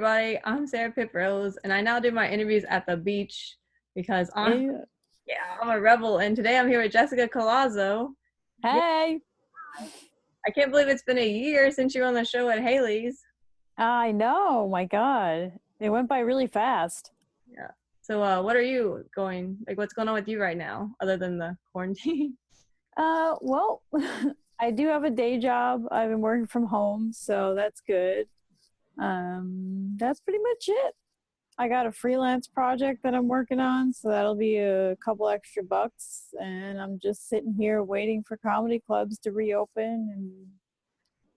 Everybody, I'm Sarah Pip Rose, and I now do my interviews at the beach because Yeah. I'm a rebel. And today I'm here with Jessica Collazo. Yeah, Hey, I can't believe it's been a year since you were on the show at Haley's. I know. My God, it went by really fast. Yeah. So, what are you going like? What's going on with you right now, other than the quarantine? Well, I do have a day job. I've been working from home, so that's good. That's pretty much it. I got a freelance project that I'm working on, so that'll be a couple extra bucks, and I'm just sitting here waiting for comedy clubs to reopen and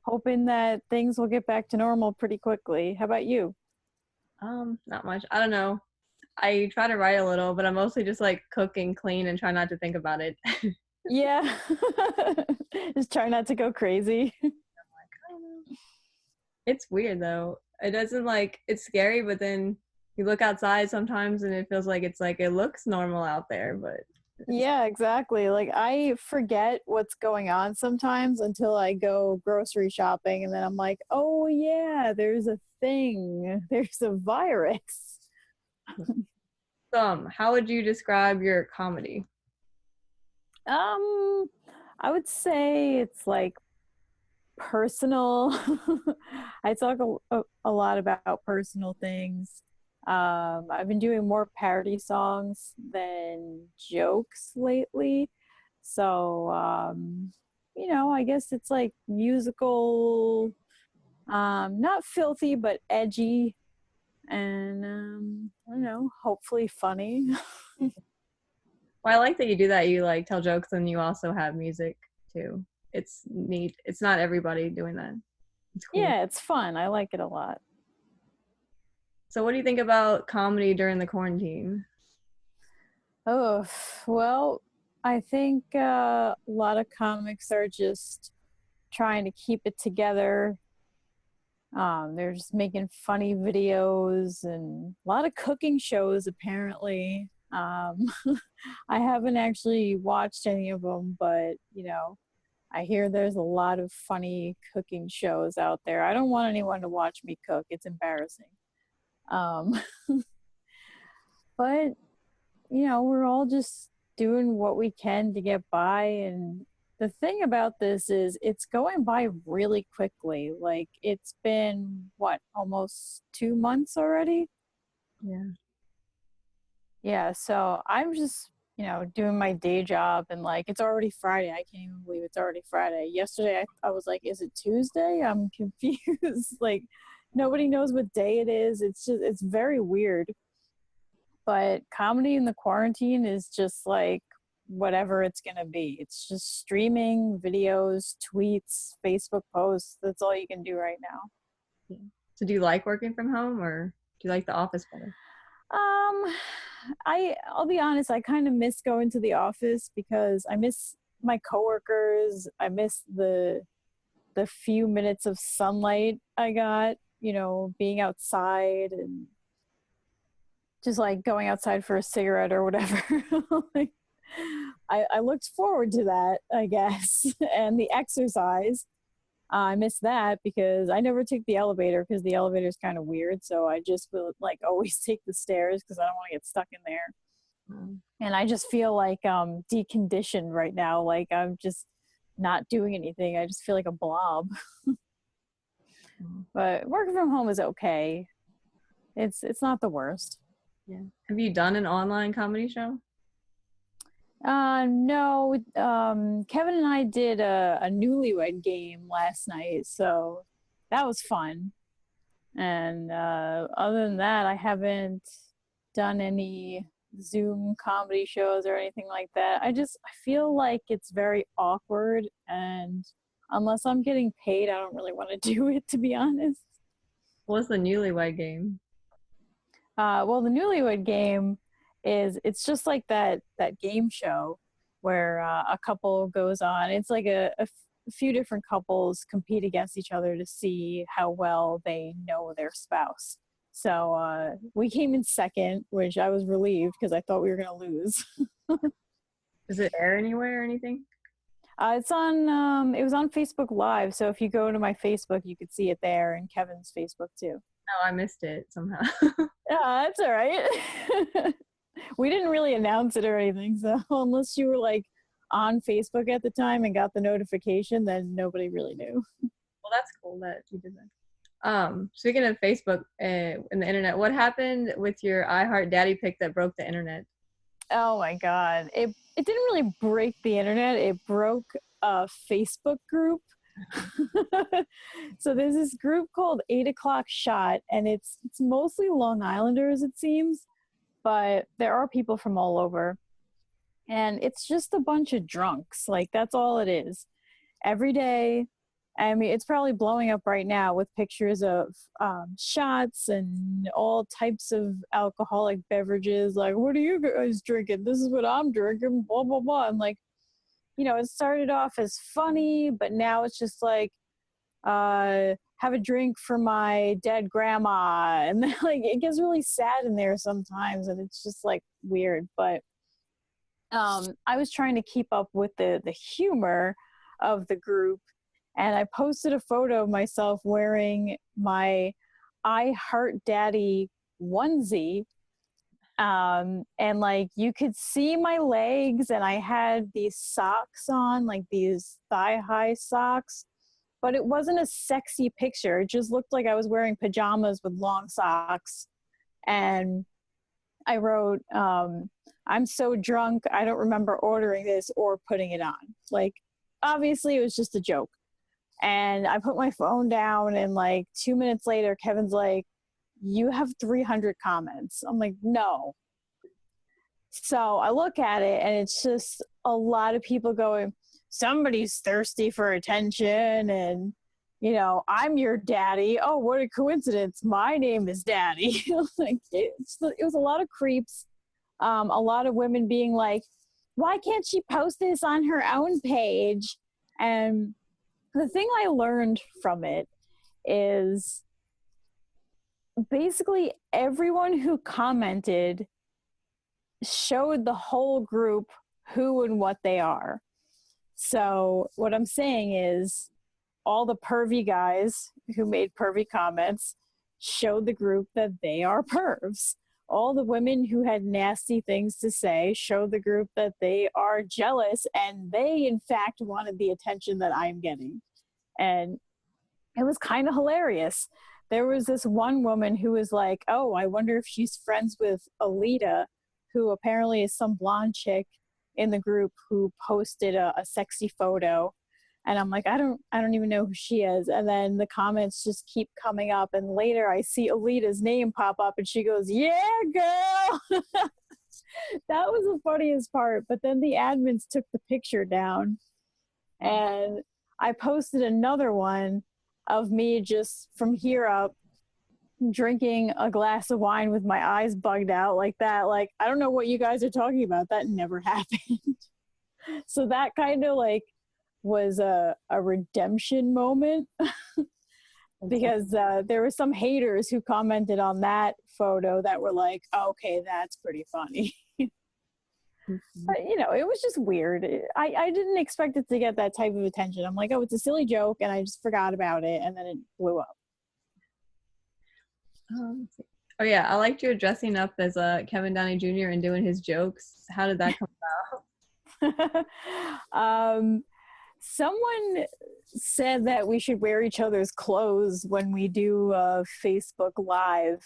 hoping that things will get back to normal pretty quickly. How about you? Not much. I don't know. I try to write a little, but I'm mostly just like cook and clean and try not to think about it. Yeah. Just try not to go crazy. It's weird though. It doesn't like it's scary, but then you look outside sometimes and it feels like it's like it looks normal out there, but it's Yeah, exactly. Like I forget what's going on sometimes until I go grocery shopping and then I'm like, "Oh yeah, there's a thing. There's a virus." how would you describe your comedy? Um, I would say it's like personal. I talk a lot about personal things. I've been doing more parody songs than jokes lately. So, I guess it's like musical, not filthy, but edgy and, I don't know, hopefully funny. Well, I like that you do that. You like tell jokes and you also have music too. It's neat. It's not everybody doing that. It's cool. Yeah, it's fun. I like it a lot. So what do you think about comedy during the quarantine? Oh, well, I think a lot of comics are just trying to keep it together. They're just making funny videos and a lot of cooking shows, apparently. I haven't actually watched any of them, but I hear there's a lot of funny cooking shows out there. I don't want anyone to watch me cook, it's embarrassing. Um, but we're all just doing what we can to get by. And the thing about this is it's going by really quickly. Like it's been what, almost 2 months already? Yeah. Yeah. So I'm just, doing my day job and like it's already Friday. I can't even believe it's already Friday. Yesterday I was like, is it Tuesday? I'm confused. Like nobody knows what day it is. It's very weird. But comedy in the quarantine is just like whatever it's going to be. It's just streaming, videos, tweets, Facebook posts. That's all you can do right now. Yeah. So do you like working from home or do you like the office better? Um, I'll be honest, I kind of miss going to the office because I miss my coworkers. I miss the few minutes of sunlight I got, being outside and just like going outside for a cigarette or whatever. Like, I looked forward to that, I guess, and the exercise. I miss that because I never take the elevator because the elevator is kind of weird. So I just will like always take the stairs because I don't want to get stuck in there. Mm. And I just feel like deconditioned right now. Like I'm just not doing anything. I just feel like a blob. Mm. But working from home is okay. It's not the worst. Yeah. Have you done an online comedy show? No. Kevin and I did a newlywed game last night, so that was fun. And other than that, I haven't done any Zoom comedy shows or anything like that. I feel like it's very awkward, and unless I'm getting paid, I don't really want to do it, to be honest. What's the newlywed game? Well, the newlywed game it's just like that game show where a couple goes on. It's like a few different couples compete against each other to see how well they know their spouse. So we came in second, which I was relieved because I thought we were gonna lose. Does it air anywhere or anything? It's on. It was on Facebook Live, so if you go to my Facebook, you could see it there, and Kevin's Facebook too. Oh, I missed it somehow. Yeah, that's all right. We didn't really announce it or anything, so unless you were like on Facebook at the time and got the notification, then nobody really knew. Well, that's cool that you did that. Speaking of Facebook and the internet, what happened with your I Heart Daddy pic that broke the internet? Oh my god. It didn't really break the internet. It broke a Facebook group. So there's this group called 8 o'clock Shot, and it's mostly Long Islanders, it seems, but there are people from all over. And it's just a bunch of drunks. Like that's all it is. Every day. I mean, it's probably blowing up right now with pictures of shots and all types of alcoholic beverages. Like, what are you guys drinking? This is what I'm drinking. Blah blah blah. I'm like, it started off as funny, but now it's just like, have a drink for my dead grandma, and then, like it gets really sad in there sometimes, and it's just like weird. But I was trying to keep up with the humor of the group, and I posted a photo of myself wearing my I Heart Daddy onesie. And like you could see my legs, and I had these socks on, like these thigh high socks, but it wasn't a sexy picture. It just looked like I was wearing pajamas with long socks. And I wrote, I'm so drunk, I don't remember ordering this or putting it on. Like, obviously, it was just a joke. And I put my phone down, and like 2 minutes later, Kevin's like, you have 300 comments. I'm like, no. So I look at it, and it's just a lot of people going, somebody's thirsty for attention. And, I'm your daddy. Oh, what a coincidence. My name is Daddy. Like it was a lot of creeps. A lot of women being like, why can't she post this on her own page? And the thing I learned from it is basically everyone who commented showed the whole group who and what they are. So what I'm saying is all the pervy guys who made pervy comments showed the group that they are pervs. All the women who had nasty things to say showed the group that they are jealous, and they in fact wanted the attention that I'm getting. And it was kind of hilarious. There was this one woman who was like, oh, I wonder if she's friends with Alita, who apparently is some blonde chick in the group who posted a sexy photo. And I'm like, I don't even know who she is. And then the comments just keep coming up. And later I see Alita's name pop up, and she goes, yeah, girl. That was the funniest part. But then the admins took the picture down, and I posted another one of me just from here up drinking a glass of wine with my eyes bugged out like that. Like, I don't know what you guys are talking about. That never happened. So that kind of like was a redemption moment. Because there were some haters who commented on that photo that were like, okay, that's pretty funny. But, it was just weird. I didn't expect it to get that type of attention. I'm like, oh, it's a silly joke, and I just forgot about it, and then it blew up. Oh yeah, I liked you dressing up as Kevin Downey Jr. and doing his jokes. How did that come Someone said that we should wear each other's clothes when we do Facebook Live.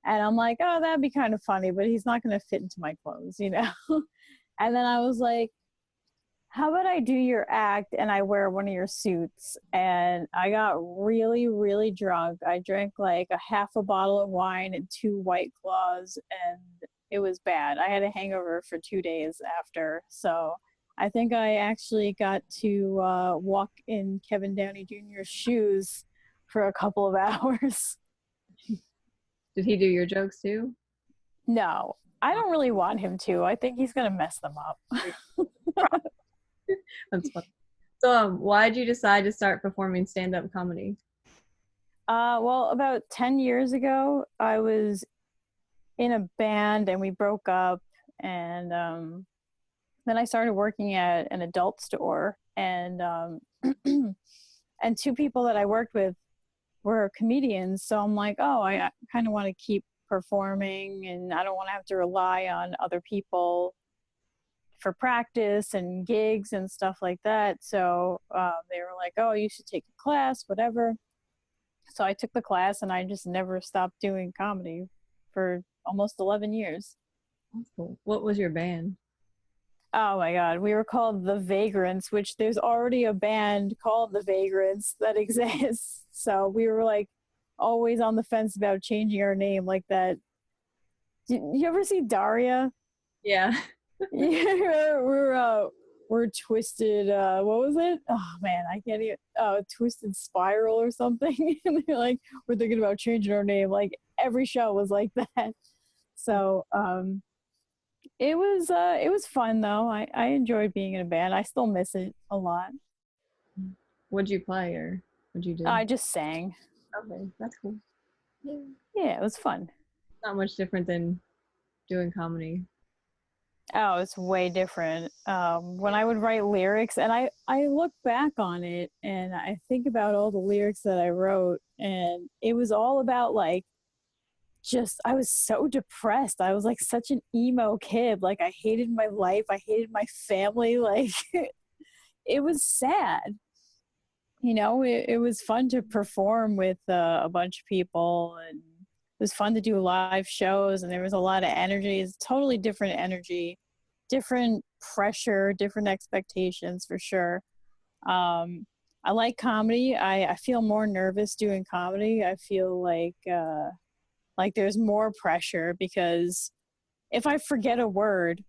And I'm like, oh, that'd be kind of funny, but he's not going to fit into my clothes, And then I was like, how about I do your act and I wear one of your suits? And I got really, really drunk. I drank like a half a bottle of wine and 2 White Claws, and it was bad. I had a hangover for 2 days after. So I think I actually got to walk in Kevin Downey Jr.'s shoes for a couple of hours. Did he do your jokes too? No, I don't really want him to. I think he's going to mess them up. That's funny. So, why did you decide to start performing stand-up comedy? Well, about 10 years ago, I was in a band and we broke up, and then I started working at an adult store, and and 2 people that I worked with were comedians. So I'm like, oh, I kind of want to keep performing, and I don't want to have to rely on other people for practice and gigs and stuff like that. So they were like, oh, you should take a class, whatever. So I took the class, and I just never stopped doing comedy for almost 11 years. That's cool. What was your band? Oh my God. We were called the Vagrants, which there's already a band called the Vagrants that exists. So we were like always on the fence about changing our name like that. Did you ever see Daria? Yeah. Yeah, we're twisted. What was it? Oh man, I can't even. Oh, Twisted Spiral or something. And they're like, we're thinking about changing our name. Like every show was like that. So it was fun though. I enjoyed being in a band. I still miss it a lot. What'd you play or what'd you do? I just sang. Okay, that's cool. Yeah. Yeah, it was fun. Not much different than doing comedy. Oh, it's way different. When I would write lyrics, and I look back on it, and I think about all the lyrics that I wrote, and it was all about like, just, I was so depressed. I was like such an emo kid. Like I hated my life. I hated my family. Like it was sad. You know, it was fun to perform with a bunch of people, and it was fun to do live shows, and there was a lot of energy. It's totally different energy, different pressure, different expectations for sure. I like comedy. I feel more nervous doing comedy. I feel like there's more pressure, because if I forget a word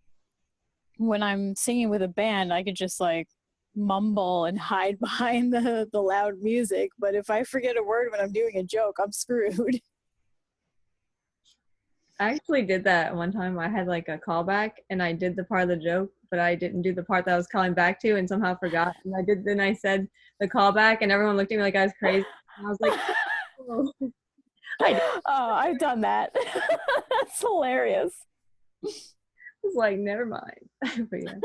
when I'm singing with a band, I could just like mumble and hide behind the loud music. But if I forget a word when I'm doing a joke, I'm screwed. I actually did that one time. I had like a callback and I did the part of the joke, but I didn't do the part that I was calling back to and somehow forgot. And then I said the callback and everyone looked at me like I was crazy. And I was like, oh, I did. Oh, I've done that. That's hilarious. Was like, never mind. But yeah.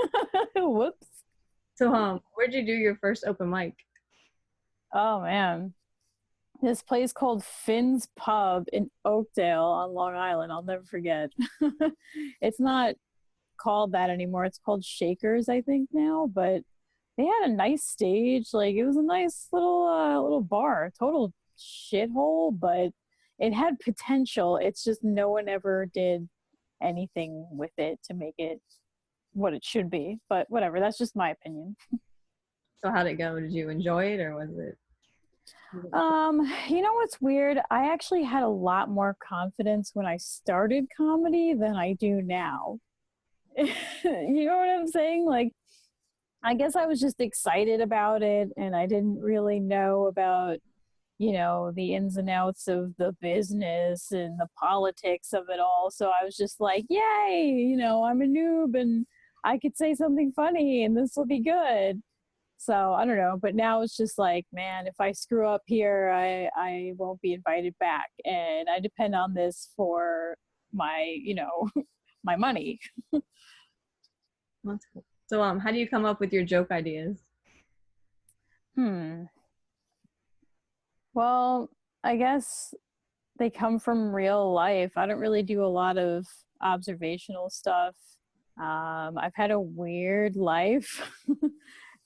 Whoops. So where'd you do your first open mic? Oh man. This place called Finn's Pub in Oakdale on Long Island. I'll never forget. It's not called that anymore. It's called Shakers, I think now, but they had a nice stage. Like it was a nice little bar. Total shithole, but it had potential. It's just no one ever did anything with it to make it what it should be. But whatever, that's just my opinion. So how'd it go? Did you enjoy it or was it? You know what's weird? I actually had a lot more confidence when I started comedy than I do now. You know what I'm saying? Like, I guess I was just excited about it, and I didn't really know about, you know, the ins and outs of the business and the politics of it all. So I was just like, yay, you know, I'm a noob and I could say something funny and this will be good. So I don't know, but now it's just like, man, if I screw up here, I won't be invited back, and I depend on this for my, you know, my money. That's cool. So how do you come up with your joke ideas? Well, I guess they come from real life. I don't really do a lot of observational stuff. I've had a weird life.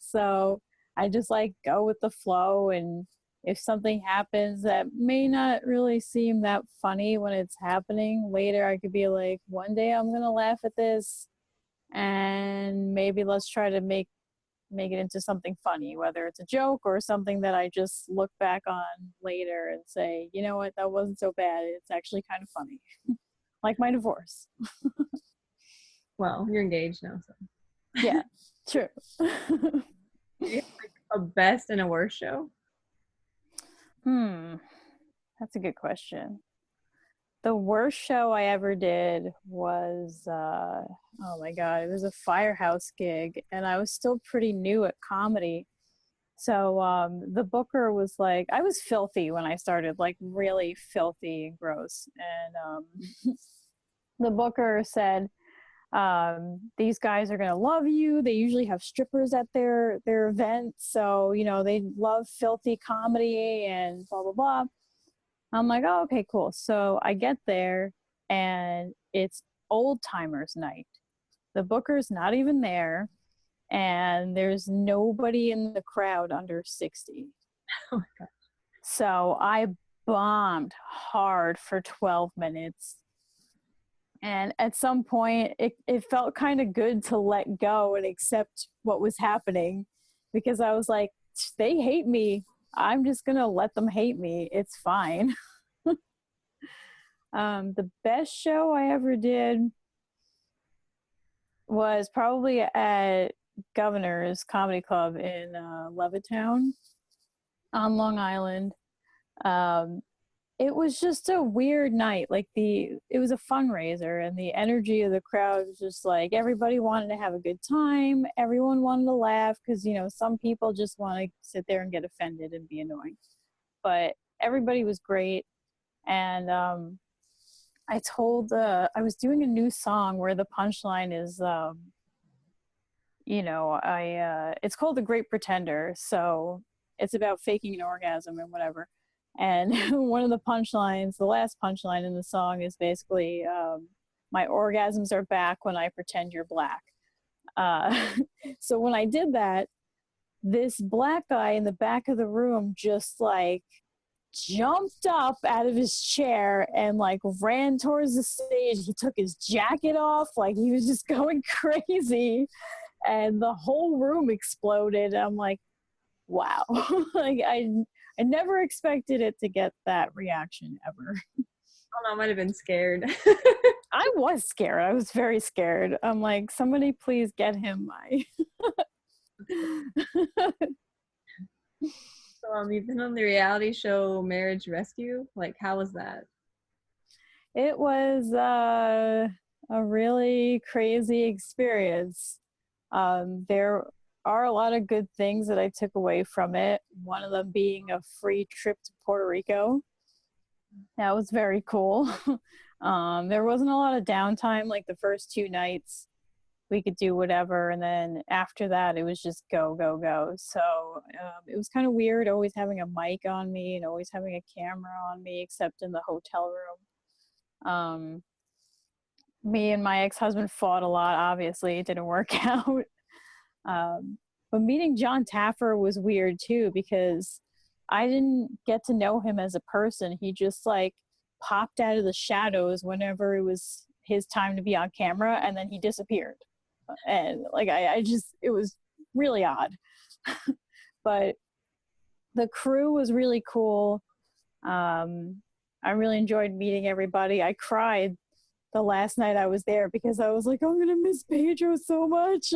So I just like go with the flow, and if something happens that may not really seem that funny when it's happening, later I could be like, one day I'm gonna laugh at this, and maybe let's try to make it into something funny, whether it's a joke or something that I just look back on later and say, you know what, that wasn't so bad. It's actually kind of funny. Like my divorce. Well, you're engaged now, so. Yeah, true. Do you have like a best and a worst show? That's a good question. The worst show I ever did was, oh my God, it was a Firehouse gig, and I was still pretty new at comedy. So the booker was like, I was filthy when I started, like really filthy and gross. And the booker said, these guys are going to love you. They usually have strippers at their events. So, you know, they love filthy comedy and blah, blah, blah. I'm like, oh, okay, cool. So I get there and it's old timers night. The booker's not even there, and there's nobody in the crowd under 60. Oh my God. So I bombed hard for 12 minutes. And at some point, it felt kind of good to let go and accept what was happening, because I was like, they hate me. I'm just going to let them hate me. It's fine. The best show I ever did was probably at Governor's Comedy Club in Levittown on Long Island. Um, it was just a weird night. Like it was a fundraiser, and the energy of the crowd was just like everybody wanted to have a good time. Everyone wanted to laugh because some people just want to sit there and get offended and be annoying. But everybody was great, and I was doing a new song where the punchline is it's called The Great Pretender. So it's about faking an orgasm and whatever. And one of the punchlines, the last punchline in the song is basically, my orgasms are back when I pretend you're black. Uh, so when I did that, this black guy in the back of the room just like jumped up out of his chair and like ran towards the stage. He took his jacket off, like he was just going crazy, and the whole room exploded. I'm like, wow. Like I never expected it to get that reaction ever. Oh no, I might have been scared. I was scared. I was very scared. I'm like, somebody please get him my So you've been on the reality show Marriage Rescue. Like, how was that? It was a really crazy experience. There are a lot of good things that I took away from it. One of them being a free trip to Puerto Rico. That was very cool. There wasn't a lot of downtime. Like the first 2 nights, we could do whatever, and then after that, it was just go, go, go. So it was kind of weird, always having a mic on me and always having a camera on me, except in the hotel room. Me and my ex-husband fought a lot. Obviously, it didn't work out. But meeting John Taffer was weird too, because I didn't get to know him as a person. He just like popped out of the shadows whenever it was his time to be on camera, and then he disappeared. And like I just, it was really odd. But the crew was really cool. I really enjoyed meeting everybody. I cried the last night I was there because I was like, I'm gonna miss Pedro so much.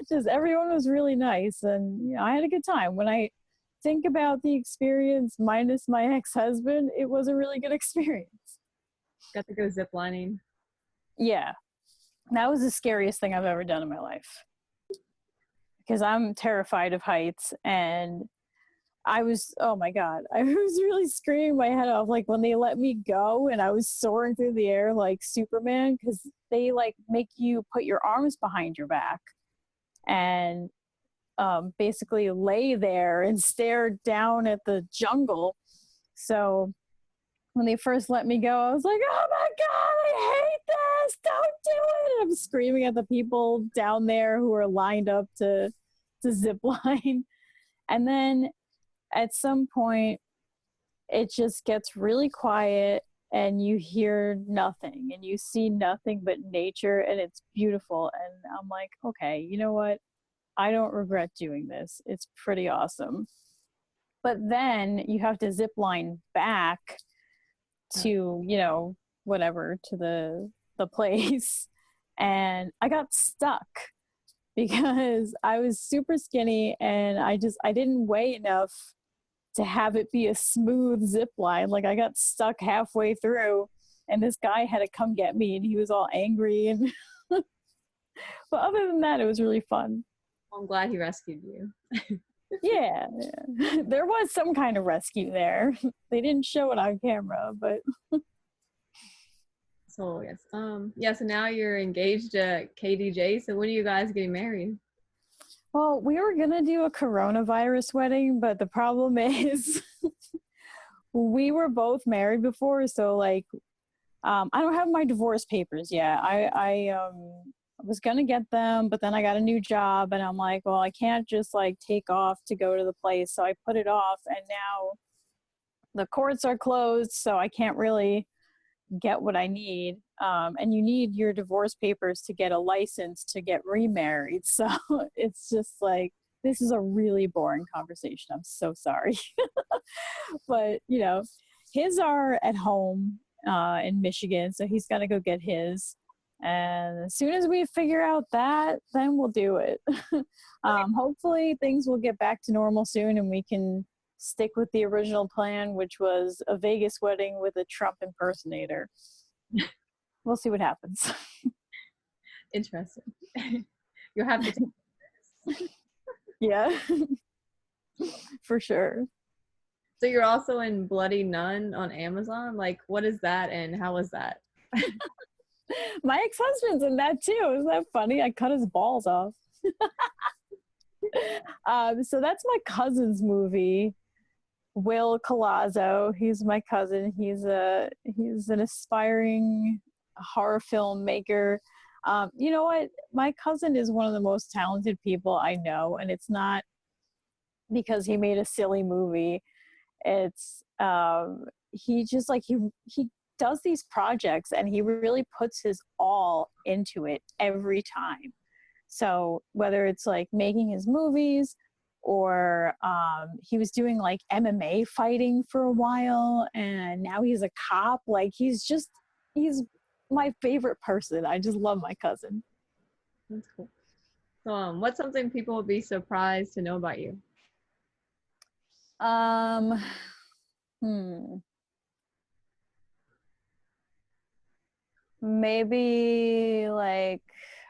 Just everyone was really nice, and I had a good time. When I think about the experience minus my ex-husband, it was a really good experience. Got to go ziplining. Yeah, that was the scariest thing I've ever done in my life, because I'm terrified of heights. And oh my God, I was really screaming my head off, like when they let me go and I was soaring through the air like Superman, because they like make you put your arms behind your back and basically lay there and stare down at the jungle. So when they first let me go, I was like, oh my God, I hate this, don't do it. And I'm screaming at the people down there who are lined up to zip line. And then at some point, it just gets really quiet and you hear nothing and you see nothing but nature, and it's beautiful. And I'm like, okay, you know what? I don't regret doing this. It's pretty awesome. But then you have to zip line back to, whatever, to the place. And I got stuck because I was super skinny and I didn't weigh enough to have it be a smooth zip line. Like I got stuck halfway through, and this guy had to come get me, and he was all angry. And but other than that, it was really fun. I'm glad he rescued you. Yeah, there was some kind of rescue there. They didn't show it on camera, but So yes, yeah. So now you're engaged to KDJ. So when are you guys getting married? well, we were gonna do a coronavirus wedding, but the problem is we were both married before, so like I don't have my divorce papers yet. I was gonna get them, but then I got a new job, and I'm like, well, I can't just like take off to go to the place, so I put it off, and now the courts are closed, so I can't really get what I need. And you need your divorce papers to get a license to get remarried. So it's just like, this is a really boring conversation. I'm so sorry. But, you know, his are at home in Michigan. So he's got to go get his. And as soon as we figure out that, then we'll do it. Hopefully things will get back to normal soon and we can stick with the original plan, which was a Vegas wedding with a Trump impersonator. We'll see what happens. Interesting. You'll have to take this. Yeah, for sure. So you're also in Bloody Nun on Amazon. Like, what is that and how was that? My ex-husband's in that too. Isn't that funny? I cut his balls off. So that's my cousin's movie. Will Collazo. He's my cousin. He's an aspiring horror filmmaker. You know what? My cousin is one of the most talented people I know, and it's not because he made a silly movie. It's he just like he does these projects and he really puts his all into it every time. So whether it's like making his movies or he was doing like MMA fighting for a while and now he's a cop. Like he's my favorite person. I just love my cousin. That's cool. So, what's something people would be surprised to know about you? Um, hmm. Maybe like,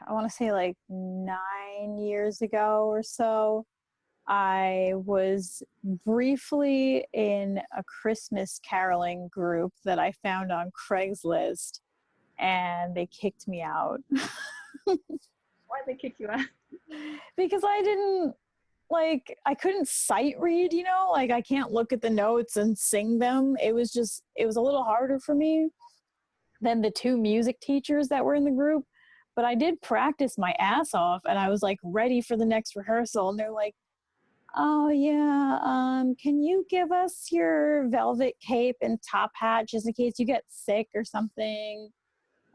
I want to say like 9 years ago or so, I was briefly in a Christmas caroling group that I found on Craigslist and they kicked me out. Why'd they kick you out? Because I couldn't sight read, you know, like I can't look at the notes and sing them. It was a little harder for me than the two music teachers that were in the group. But I did practice my ass off and I was like ready for the next rehearsal. And they're like, oh yeah, can you give us your velvet cape and top hat just in case you get sick or something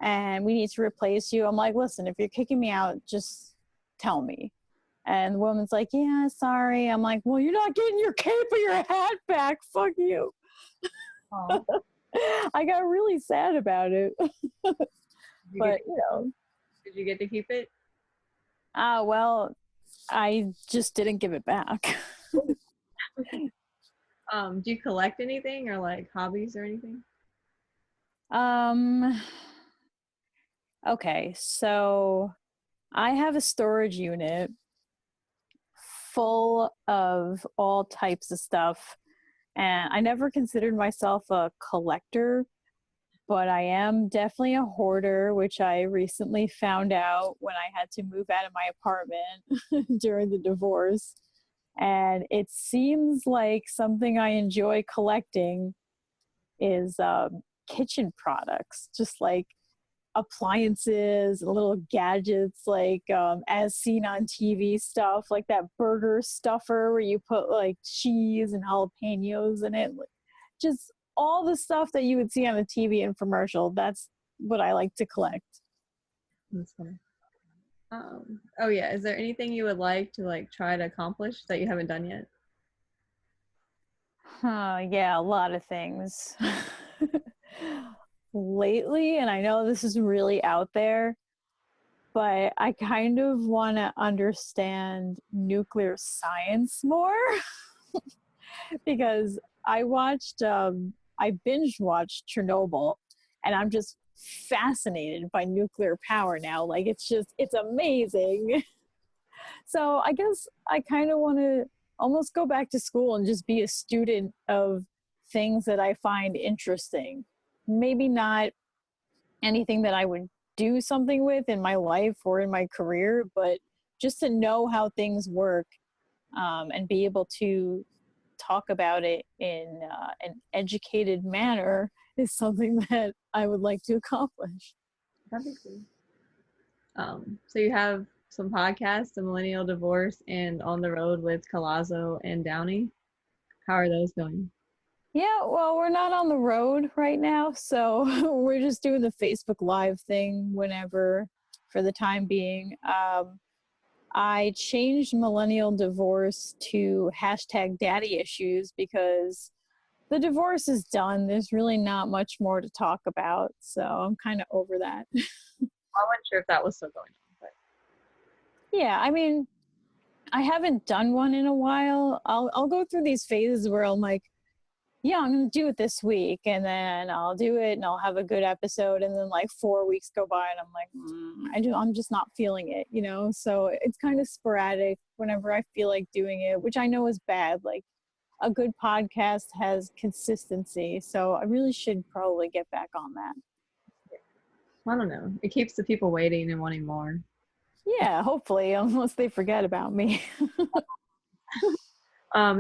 and we need to replace you? I'm like, listen, if you're kicking me out, just tell me. And the woman's like, yeah, sorry. I'm like, well, you're not getting your cape or your hat back. Fuck you. I got really sad about it. But, you know. Did you get to keep it? Well, I just didn't give it back. Do you collect anything or like hobbies or anything? Okay, so I have a storage unit full of all types of stuff. And I never considered myself a collector, but I am definitely a hoarder, which I recently found out when I had to move out of my apartment during the divorce. And it seems like something I enjoy collecting is kitchen products, just like appliances and little gadgets, like as seen on TV stuff, like that burger stuffer where you put like cheese and jalapenos in it. Just all the stuff that you would see on a TV infomercial. That's what I like to collect. That's funny. Oh yeah, is there anything you would like to like try to accomplish that you haven't done yet? Yeah, a lot of things. Lately, and I know this is really out there, but I kind of want to understand nuclear science more because I binge watched Chernobyl and I'm just fascinated by nuclear power now. Like it's amazing. So I guess I kind of want to almost go back to school and just be a student of things that I find interesting. Maybe not anything that I would do something with in my life or in my career, but just to know how things work and be able to talk about it in an educated manner is something that I would like to accomplish. That'd be cool. So you have some podcasts, The Millennial Divorce and On the Road with Collazo and Downey. How are those going? Yeah, well, we're not on the road right now, so we're just doing the Facebook Live thing whenever for the time being. I changed millennial divorce to hashtag daddy issues because the divorce is done. There's really not much more to talk about. So I'm kind of over that. I wasn't sure if that was still going on, but Yeah, I mean, I haven't done one in a while. I'll go through these phases where I'm like, yeah, I'm gonna do it this week, and then I'll do it, and I'll have a good episode, and then like 4 weeks go by, and I'm like, I'm just not feeling it, you know. So it's kind of sporadic whenever I feel like doing it, which I know is bad. Like a good podcast has consistency, so I really should probably get back on that. I don't know. It keeps the people waiting and wanting more. Yeah, hopefully, unless they forget about me. Is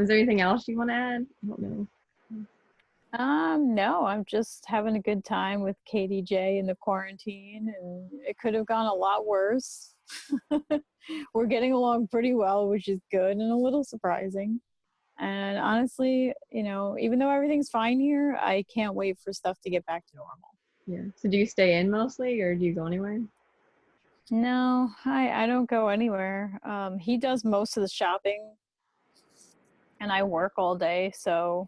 there anything else you want to add? I don't know. No, I'm just having a good time with KDJ in the quarantine, and it could have gone a lot worse. We're getting along pretty well, which is good and a little surprising. And honestly, you know, even though everything's fine here, I can't wait for stuff to get back to normal. Yeah. So do you stay in mostly or do you go anywhere? No, I don't go anywhere. He does most of the shopping, and I work all day, so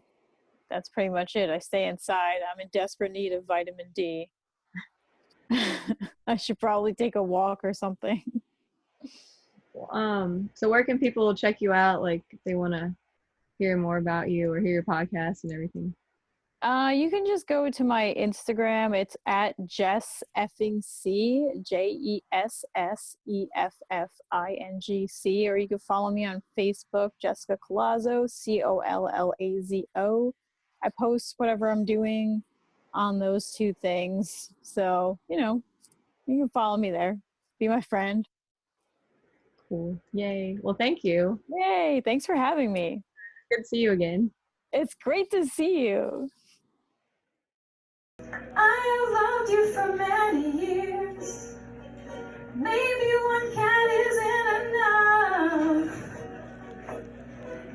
that's pretty much it. I stay inside. I'm in desperate need of vitamin D. I should probably take a walk or something. So where can people check you out, like if they want to hear more about you or hear your podcast and everything? You can just go to my Instagram. It's at Jess effing C, JESSEFFINGC, or you can follow me on Facebook, Jessica Collazo, COLLAZO. I post whatever I'm doing on those two things. So, you know, you can follow me there. Be my friend. Cool. Yay. Well, thank you. Yay. Thanks for having me. Good to see you again. It's great to see you. I have loved you for many years. Maybe one cat isn't enough.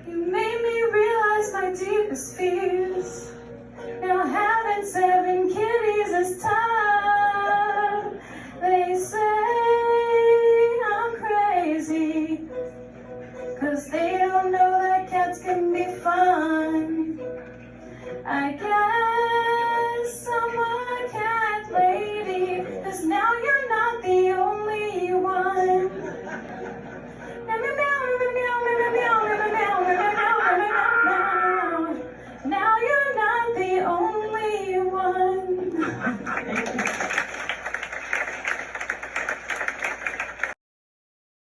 You made me realize my deepest fears. Now having 7 kids.